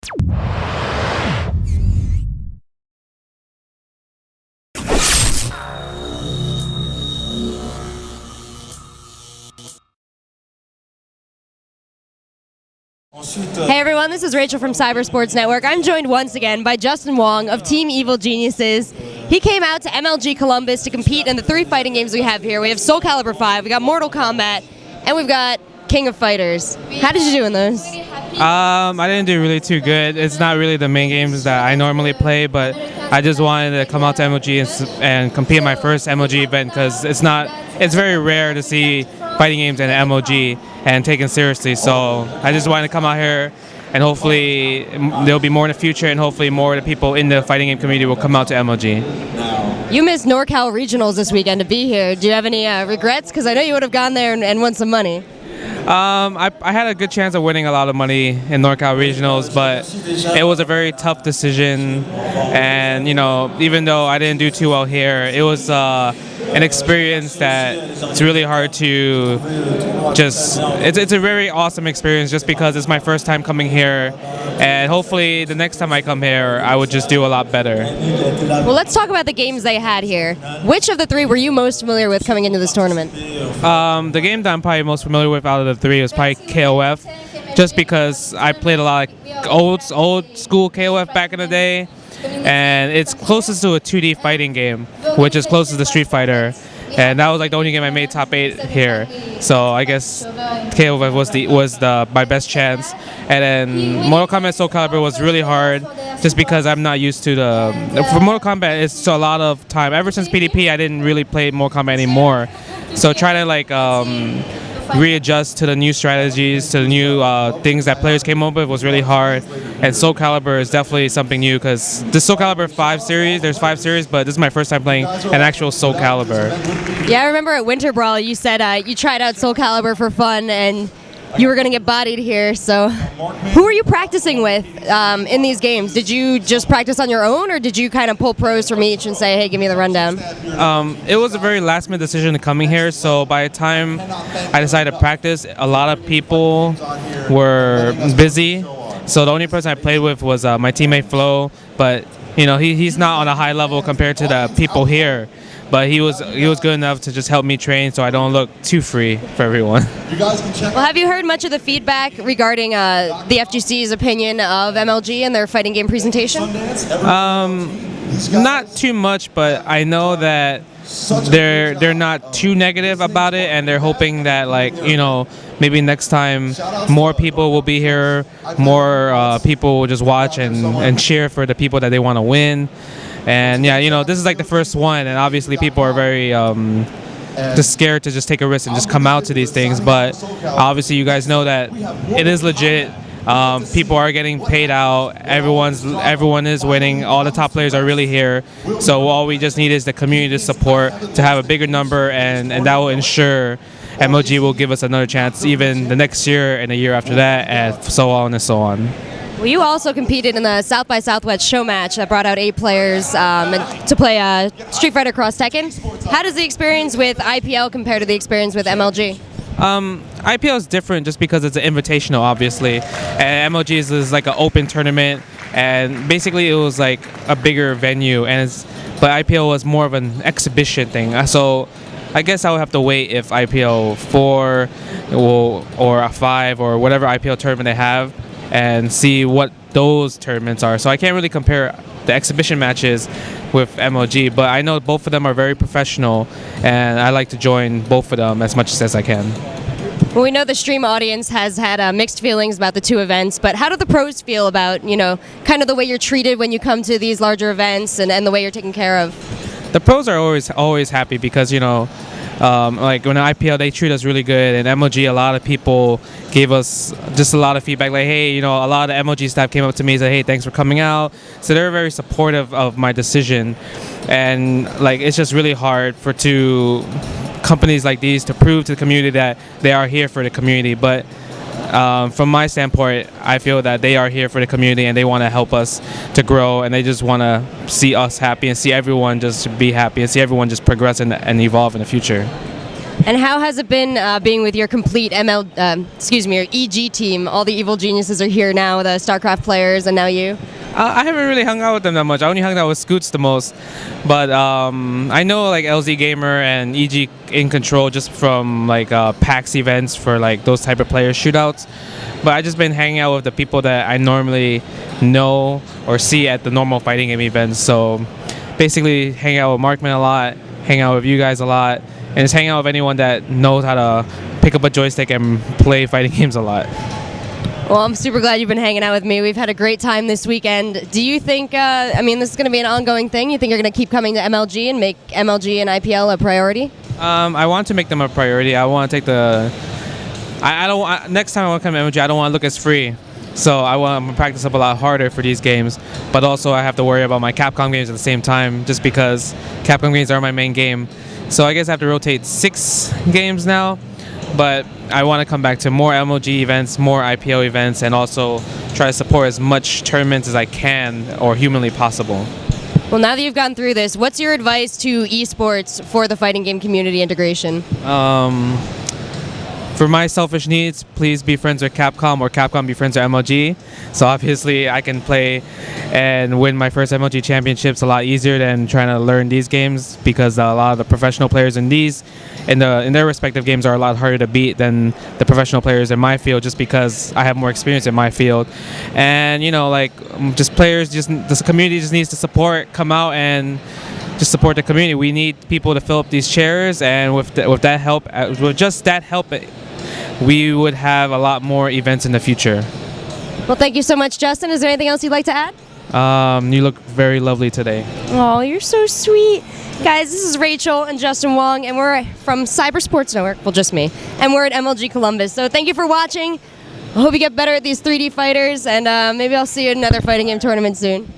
Hey everyone, this is Rachel from Cybersports Network. I'm joined once again by Justin Wong of Team Evil Geniuses. He came out to MLG Columbus to compete in the 3 fighting games we have here. We have Soul Calibur 5, we got Mortal Kombat, and we've got King of Fighters. How did you do in those? I didn't do really too good. It's not really the main games that I normally play, but I just wanted to come out to MLG and compete in my first MLG event because it's very rare to see fighting games in MLG and taken seriously. So I just wanted to come out here, and hopefully there'll be more in the future, and hopefully more of the people in the fighting game community will come out to MLG. You missed NorCal Regionals this weekend to be here. Do you have any regrets? Because I know you would have gone there and won some money. I had a good chance of winning a lot of money in NorCal Regionals, but it was a very tough decision. And even though I didn't do too well here, it was an experience that it's really hard to it's a very awesome experience just because it's my first time coming here, and hopefully the next time I come here I would just do a lot better. Well, let's talk about the games they had here. Which of the 3 were you most familiar with coming into this tournament? The game that I'm probably most familiar with out of the 3 was probably KOF, just because I played a lot of old school KOF back in the day, and it's closest to a 2D fighting game, which is closest to Street Fighter, and that was like the only game I made top 8 here. So I guess KOF was my best chance. And then Mortal Kombat Soul Calibur was really hard, just because I'm not used to for Mortal Kombat it's a lot of time. Ever since PDP I didn't really play Mortal Kombat anymore, so trying to readjust to the new strategies, to the new things that players came up with was really hard. And Soul Calibur is definitely something new, because the Soul Calibur 5 series, there's 5 series, but this is my first time playing an actual Soul Calibur. Yeah, I remember at Winter Brawl you said you tried out Soul Calibur for fun and you were going to get bodied here. So who were you practicing with in these games? Did you just practice on your own, or did you kind of pull pros from each and say, hey, give me the rundown? It was a very last minute decision to coming here, so by the time I decided to practice, a lot of people were busy. So the only person I played with was my teammate Flo, but he's not on a high level compared to the people here. But he was good enough to just help me train, so I don't look too free for everyone. Well, have you heard much of the feedback regarding the FGC's opinion of MLG and their fighting game presentation? Not too much, but I know that they're not too negative about it, and they're hoping that maybe next time more people will be here, more people will just watch and cheer for the people that they want to win. And yeah, this is like the first one, and obviously people are very just scared to just take a risk and just come out to these things. But obviously you guys know that it is legit. People are getting paid out. Everyone is winning. All the top players are really here. So all we just need is the community support to have a bigger number, and that will ensure MLG will give us another chance even the next year and the year after that, and so on and so on. Well, you also competed in the South by Southwest show match that brought out 8 players to play Street Fighter Cross Tekken. How does the experience with IPL compare to the experience with MLG? IPL is different just because it's an invitational, obviously, and MLG is like an open tournament, and basically it was like a bigger venue, but IPL was more of an exhibition thing. So I guess I would have to wait if IPL 4 or a 5 or whatever IPL tournament they have, and see what those tournaments are. So I can't really compare the exhibition matches with MLG, but I know both of them are very professional, and I like to join both of them as much as I can. Well, we know the stream audience has had mixed feelings about the 2 events, but how do the pros feel about, kind of the way you're treated when you come to these larger events and the way you're taken care of? The pros are always happy because, like when IPL, they treat us really good, and MLG, a lot of people gave us just a lot of feedback, like, hey, a lot of the MLG staff came up to me and said, hey, thanks for coming out. So they're very supportive of my decision, and like it's just really hard for companies like these to prove to the community that they are here for the community. But from my standpoint, I feel that they are here for the community, and they want to help us to grow, and they just want to see us happy and see everyone just be happy and see everyone just progress and evolve in the future. And how has it been being with your complete your EG team? All the Evil Geniuses are here now, the StarCraft players, and now you. I haven't really hung out with them that much. I only hung out with Scoots the most, but I know like LZ Gamer and EG in Control just from like PAX events for like those type of player shootouts. But I just been hanging out with the people that I normally know or see at the normal fighting game events. So basically, hang out with Markman a lot, hang out with you guys a lot, and just hang out with anyone that knows how to pick up a joystick and play fighting games a lot. Well, I'm super glad you've been hanging out with me. We've had a great time this weekend. Do you think, this is going to be an ongoing thing? You think you're going to keep coming to MLG and make MLG and IPL a priority? I want to make them a priority. I want to take the... next time I want to come to MLG, I don't want to look as free. So I want to practice up a lot harder for these games. But also I have to worry about my Capcom games at the same time, just because Capcom games are my main game. So I guess I have to rotate 6 games now. But I want to come back to more MLG events, more IPO events, and also try to support as much tournaments as I can or humanly possible. Well, now that you've gone through this, what's your advice to esports for the fighting game community integration? For my selfish needs, please be friends with Capcom, or Capcom be friends with MLG. So obviously I can play and win my first MLG championships a lot easier than trying to learn these games, because a lot of the professional players in their respective games are a lot harder to beat than the professional players in my field, just because I have more experience in my field. And the community just needs to support, come out and just support the community. We need people to fill up these chairs, and with that help, we would have a lot more events in the future. Well, thank you so much, Justin. Is there anything else you'd like to add? You look very lovely today. Oh, you're so sweet. Guys, this is Rachel and Justin Wong, and we're from Cyber Sports Network, well, just me, and we're at MLG Columbus. So thank you for watching. I hope you get better at these 3D fighters, and maybe I'll see you at another fighting game tournament soon.